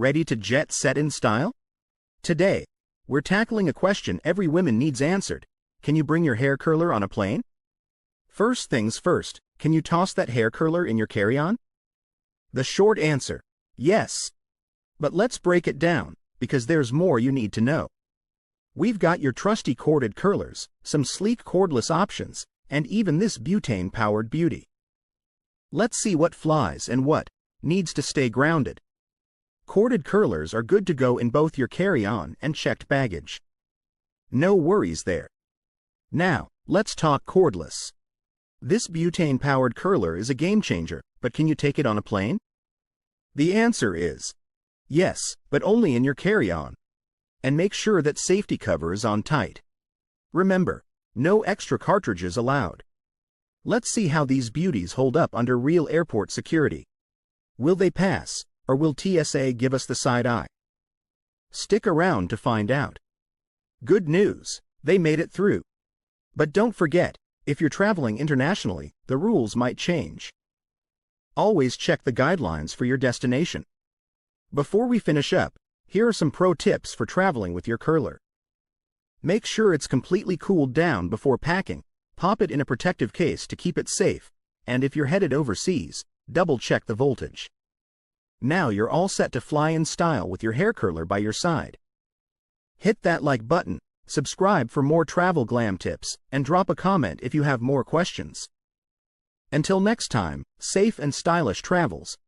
Ready to jet set in style? Today, we're tackling a question every woman needs answered. Can you bring your hair curler on a plane? First things first, can you toss that hair curler in your carry-on? The short answer, yes. But let's break it down, because there's more you need to know. We've got your trusty corded curlers, some sleek cordless options, and even this butane-powered beauty. Let's see what flies and what needs to stay grounded. Corded curlers are good to go in both your carry-on and checked baggage. No worries there. Now, let's talk cordless. This butane-powered curler is a game-changer, but can you take it on a plane? The answer is yes, but only in your carry-on. And make sure that safety cover is on tight. Remember, no extra cartridges allowed. Let's see how these beauties hold up under real airport security. Will they pass, or will TSA give us the side eye? Stick around to find out. Good news, they made it through. But don't forget, if you're traveling internationally, the rules might change. Always check the guidelines for your destination. Before we finish up, here are some pro tips for traveling with your curler. Make sure it's completely cooled down before packing. Pop it in a protective case to keep it safe, and if you're headed overseas, double-check the voltage. Now you're all set to fly in style with your hair curler by your side. Hit that like button, subscribe for more travel glam tips, and drop a comment if you have more questions. Until next time, safe and stylish travels.